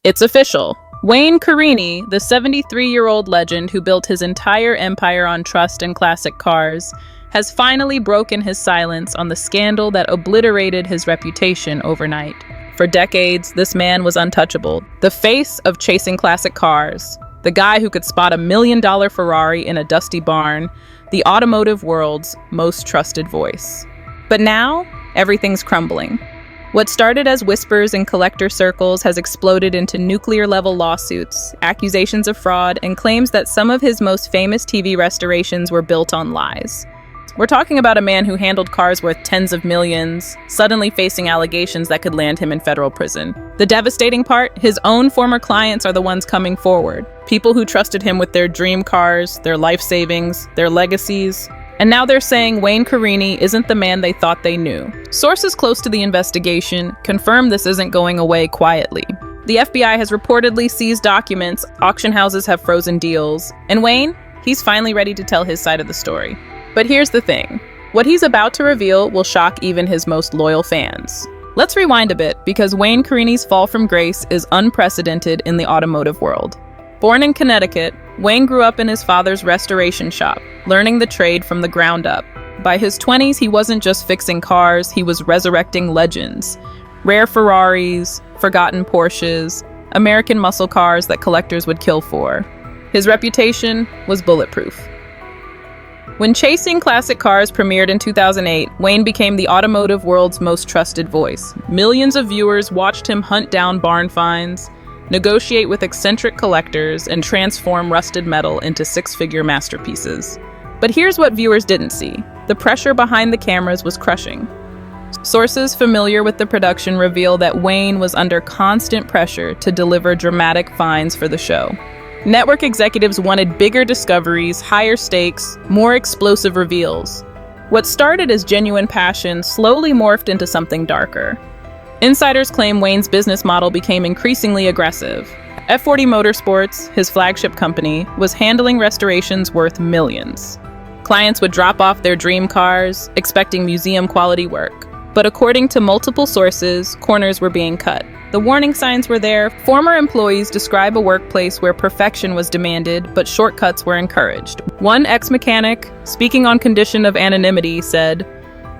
It's official. Wayne Carini, the 73-year-old legend who built his entire empire on trust and classic cars, has finally broken his silence on the scandal that obliterated his reputation overnight. For decades, this man was untouchable, the face of chasing classic cars, the guy who could spot $1 million Ferrari in a dusty barn, the automotive world's most trusted voice. But now, everything's crumbling. What started as whispers in collector circles has exploded into nuclear-level lawsuits, accusations of fraud, and claims that some of his most famous TV restorations were built on lies. We're talking about a man who handled cars worth tens of millions, suddenly facing allegations that could land him in federal prison. The devastating part, his own former clients are the ones coming forward. People who trusted him with their dream cars, their life savings, their legacies. And now they're saying Wayne Carini isn't the man they thought they knew. Sources close to the investigation confirm this isn't going away quietly. The FBI has reportedly seized documents, auction houses have frozen deals, and Wayne, he's finally ready to tell his side of the story. But here's the thing. What he's about to reveal will shock even his most loyal fans. Let's rewind a bit, because Wayne Carini's fall from grace is unprecedented in the automotive world. Born in Connecticut, Wayne grew up in his father's restoration shop, learning the trade from the ground up. By his 20s, he wasn't just fixing cars, he was resurrecting legends. Rare Ferraris, forgotten Porsches, American muscle cars that collectors would kill for. His reputation was bulletproof. When Chasing Classic Cars premiered in 2008, Wayne became the automotive world's most trusted voice. Millions of viewers watched him hunt down barn finds, negotiate with eccentric collectors, and transform rusted metal into six-figure masterpieces. But here's what viewers didn't see. The pressure behind the cameras was crushing. Sources familiar with the production reveal that Wayne was under constant pressure to deliver dramatic finds for the show. Network executives wanted bigger discoveries, higher stakes, more explosive reveals. What started as genuine passion slowly morphed into something darker. Insiders claim Wayne's business model became increasingly aggressive. F40 Motorsports, his flagship company, was handling restorations worth millions. Clients would drop off their dream cars, expecting museum-quality work. But according to multiple sources, corners were being cut. The warning signs were there. Former employees describe a workplace where perfection was demanded, but shortcuts were encouraged. One ex-mechanic, speaking on condition of anonymity, said,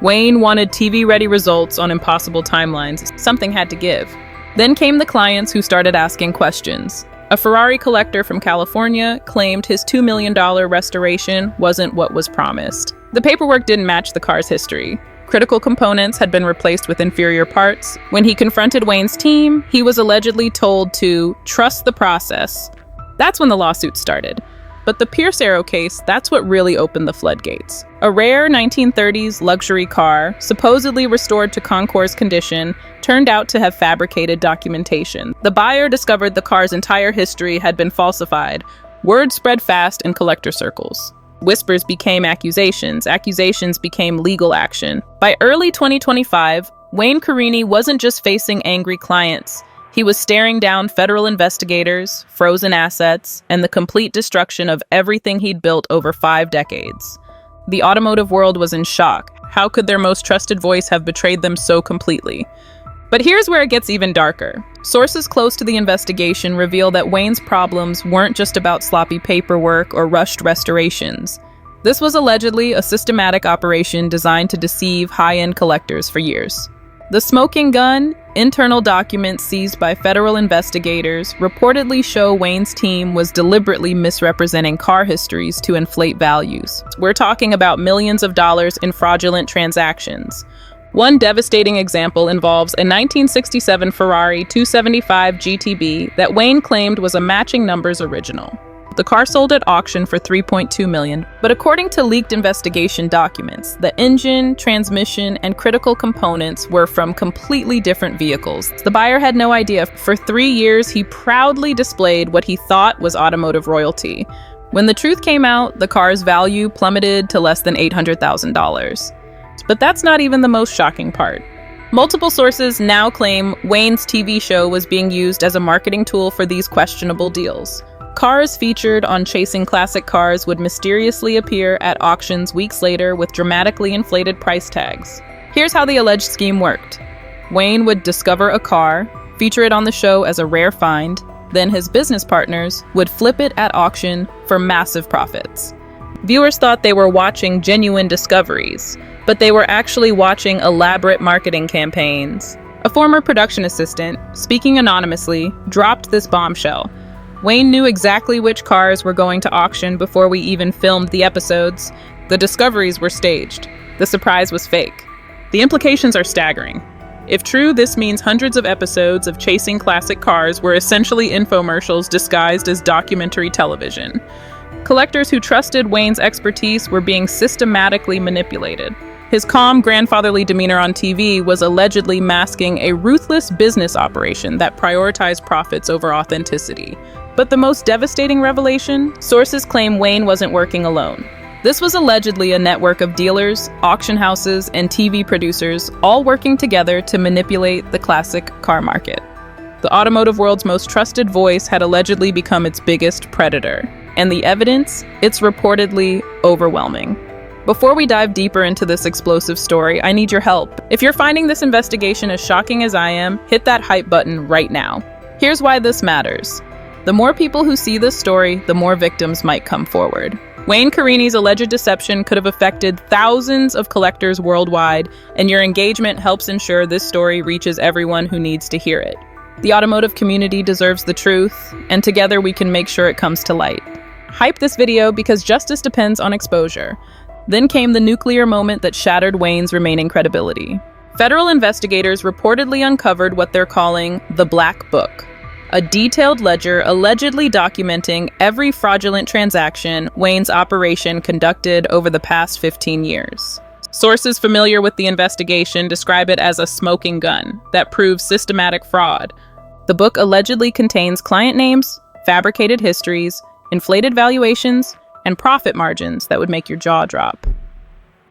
"Wayne wanted TV-ready results on impossible timelines. Something had to give." Then came the clients who started asking questions. A Ferrari collector from California claimed his $2 million restoration wasn't what was promised. The paperwork didn't match the car's history. Critical components had been replaced with inferior parts. When he confronted Wayne's team, he was allegedly told to trust the process. That's when the lawsuit started. But the Pierce Arrow case, that's what really opened the floodgates. A rare 1930s luxury car, supposedly restored to concours condition, turned out to have fabricated documentation. The buyer discovered the car's entire history had been falsified. Word spread fast in collector circles. Whispers became accusations. Accusations became legal action. By early 2025, Wayne Carini wasn't just facing angry clients. He was staring down federal investigators, frozen assets, and the complete destruction of everything he'd built over 5 decades. The automotive world was in shock. How could their most trusted voice have betrayed them so completely? But here's where it gets even darker. Sources close to the investigation reveal that Wayne's problems weren't just about sloppy paperwork or rushed restorations. This was allegedly a systematic operation designed to deceive high-end collectors for years. The smoking gun, internal documents seized by federal investigators, reportedly show Wayne's team was deliberately misrepresenting car histories to inflate values. We're talking about millions of dollars in fraudulent transactions. One devastating example involves a 1967 Ferrari 275 GTB that Wayne claimed was a matching numbers original. The car sold at auction for $3.2 million, but according to leaked investigation documents, the engine, transmission, and critical components were from completely different vehicles. The buyer had no idea. For 3 years, he proudly displayed what he thought was automotive royalty. When the truth came out, the car's value plummeted to less than $800,000. But that's not even the most shocking part. Multiple sources now claim Wayne's TV show was being used as a marketing tool for these questionable deals. Cars featured on Chasing Classic Cars would mysteriously appear at auctions weeks later with dramatically inflated price tags. Here's how the alleged scheme worked. Wayne would discover a car, feature it on the show as a rare find, then his business partners would flip it at auction for massive profits. Viewers thought they were watching genuine discoveries, but they were actually watching elaborate marketing campaigns. A former production assistant, speaking anonymously, dropped this bombshell. Wayne knew exactly which cars were going to auction before we even filmed the episodes. The discoveries were staged. The surprise was fake. The implications are staggering. If true, this means hundreds of episodes of chasing classic cars were essentially infomercials disguised as documentary television. Collectors who trusted Wayne's expertise were being systematically manipulated. His calm, grandfatherly demeanor on TV was allegedly masking a ruthless business operation that prioritized profits over authenticity. But the most devastating revelation? Sources claim Wayne wasn't working alone. This was allegedly a network of dealers, auction houses, and TV producers, all working together to manipulate the classic car market. The automotive world's most trusted voice had allegedly become its biggest predator. And the evidence? It's reportedly overwhelming. Before we dive deeper into this explosive story, I need your help. If you're finding this investigation as shocking as I am, hit that hype button right now. Here's why this matters. The more people who see this story, the more victims might come forward. Wayne Carini's alleged deception could have affected thousands of collectors worldwide, and your engagement helps ensure this story reaches everyone who needs to hear it. The automotive community deserves the truth, and together we can make sure it comes to light. Hype this video because justice depends on exposure. Then came the nuclear moment that shattered Wayne's remaining credibility. Federal investigators reportedly uncovered what they're calling the Black Book, a detailed ledger allegedly documenting every fraudulent transaction Wayne's operation conducted over the past 15 years. Sources familiar with the investigation describe it as a smoking gun that proves systematic fraud. The book allegedly contains client names, fabricated histories, inflated valuations, and profit margins that would make your jaw drop.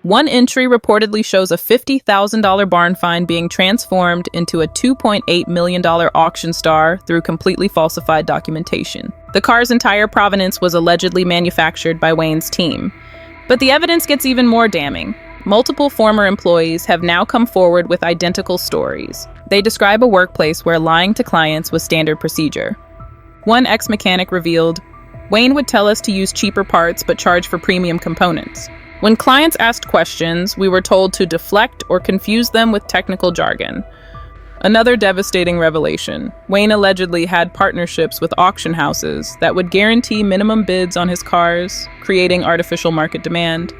One entry reportedly shows a $50,000 barn find being transformed into a $2.8 million auction star through completely falsified documentation. The car's entire provenance was allegedly manufactured by Wayne's team. But the evidence gets even more damning. Multiple former employees have now come forward with identical stories. They describe a workplace where lying to clients was standard procedure. One ex-mechanic revealed, "Wayne would tell us to use cheaper parts but charge for premium components. When clients asked questions, we were told to deflect or confuse them with technical jargon." Another devastating revelation. Wayne allegedly had partnerships with auction houses that would guarantee minimum bids on his cars, creating artificial market demand.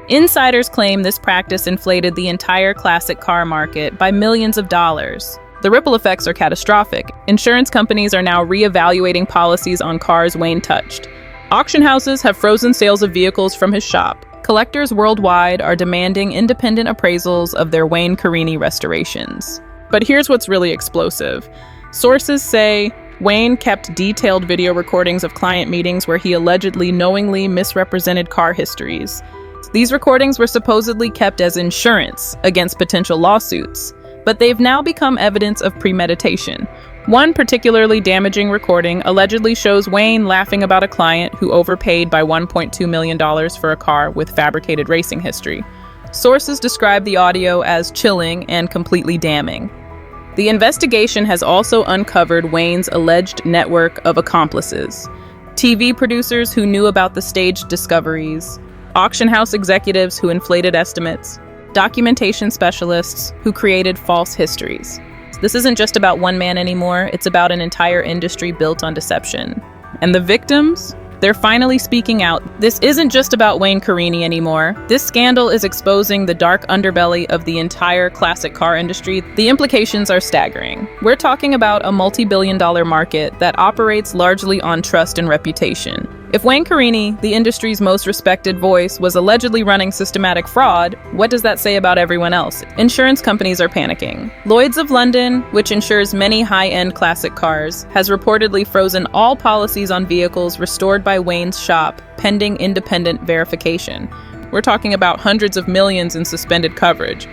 Insiders claim this practice inflated the entire classic car market by millions of dollars. The ripple effects are catastrophic. Insurance companies are now reevaluating policies on cars Wayne touched. Auction houses have frozen sales of vehicles from his shop. Collectors worldwide are demanding independent appraisals of their Wayne Carini restorations. But here's what's really explosive. Sources say Wayne kept detailed video recordings of client meetings where he allegedly knowingly misrepresented car histories. These recordings were supposedly kept as insurance against potential lawsuits, but they've now become evidence of premeditation. One particularly damaging recording allegedly shows Wayne laughing about a client who overpaid by $1.2 million for a car with fabricated racing history. Sources describe the audio as chilling and completely damning. The investigation has also uncovered Wayne's alleged network of accomplices. TV producers who knew about the staged discoveries, auction house executives who inflated estimates, documentation specialists who created false histories. This isn't just about one man anymore, it's about an entire industry built on deception. And the victims? They're finally speaking out. This isn't just about Wayne Carini anymore. This scandal is exposing the dark underbelly of the entire classic car industry. The implications are staggering. We're talking about a multi-billion-dollar market that operates largely on trust and reputation. If Wayne Carini, the industry's most respected voice, was allegedly running systematic fraud, what does that say about everyone else? Insurance companies are panicking. Lloyd's of London, which insures many high-end classic cars, has reportedly frozen all policies on vehicles restored by Wayne's shop, pending independent verification. We're talking about hundreds of millions in suspended coverage.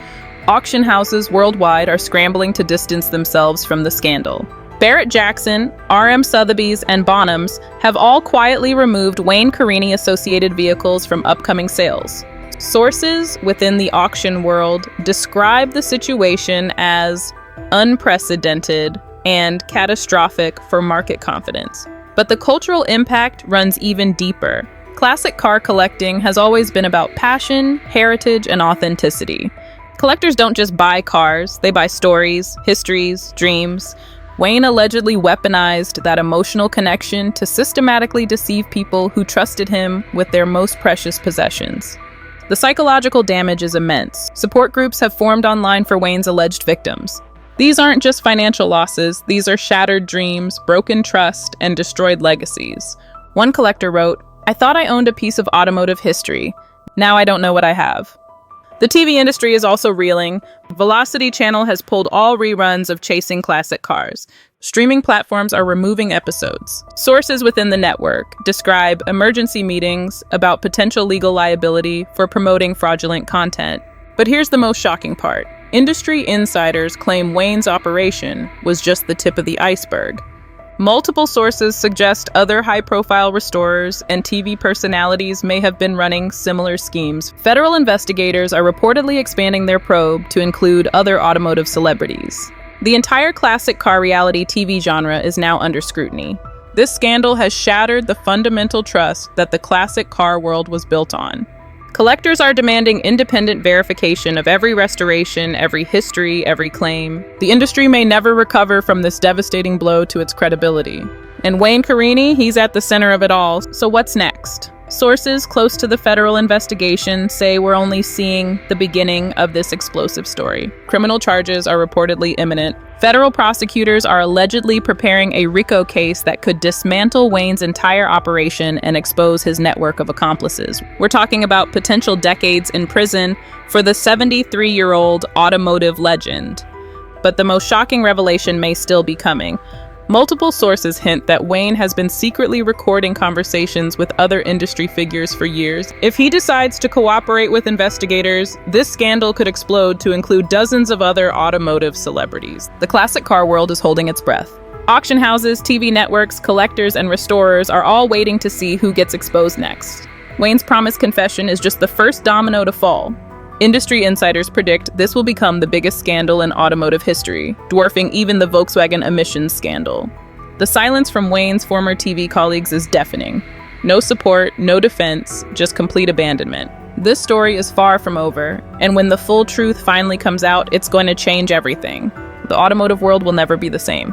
Auction houses worldwide are scrambling to distance themselves from the scandal. Barrett-Jackson, R.M. Sotheby's, and Bonhams have all quietly removed Wayne Carini-associated vehicles from upcoming sales. Sources within the auction world describe the situation as unprecedented, and catastrophic for market confidence. But the cultural impact runs even deeper. Classic car collecting has always been about passion, heritage, and authenticity. Collectors don't just buy cars, they buy stories, histories, dreams. Wayne allegedly weaponized that emotional connection to systematically deceive people who trusted him with their most precious possessions. The psychological damage is immense. Support groups have formed online for Wayne's alleged victims. These aren't just financial losses, these are shattered dreams, broken trust, and destroyed legacies. One collector wrote, "I thought I owned a piece of automotive history. Now I don't know what I have." The TV industry is also reeling. Velocity Channel has pulled all reruns of Chasing Classic Cars. Streaming platforms are removing episodes. Sources within the network describe emergency meetings about potential legal liability for promoting fraudulent content. But here's the most shocking part. Industry insiders claim Wayne's operation was just the tip of the iceberg. Multiple sources suggest other high-profile restorers and TV personalities may have been running similar schemes. Federal investigators are reportedly expanding their probe to include other automotive celebrities. The entire classic car reality TV genre is now under scrutiny. This scandal has shattered the fundamental trust that the classic car world was built on. Collectors are demanding independent verification of every restoration, every history, every claim. The industry may never recover from this devastating blow to its credibility. And Wayne Carini, he's at the center of it all. So what's next? Sources close to the federal investigation say we're only seeing the beginning of this explosive story. Criminal charges are reportedly imminent. Federal prosecutors are allegedly preparing a RICO case that could dismantle Wayne's entire operation and expose his network of accomplices. We're talking about potential decades in prison for the 73-year-old automotive legend. But the most shocking revelation may still be coming. Multiple sources hint that Wayne has been secretly recording conversations with other industry figures for years. If he decides to cooperate with investigators, this scandal could explode to include dozens of other automotive celebrities. The classic car world is holding its breath. Auction houses, TV networks, collectors, and restorers are all waiting to see who gets exposed next. Wayne's promised confession is just the first domino to fall. Industry insiders predict this will become the biggest scandal in automotive history, dwarfing even the Volkswagen emissions scandal. The silence from Wayne's former TV colleagues is deafening. No support, no defense, just complete abandonment. This story is far from over, and when the full truth finally comes out, it's going to change everything. The automotive world will never be the same.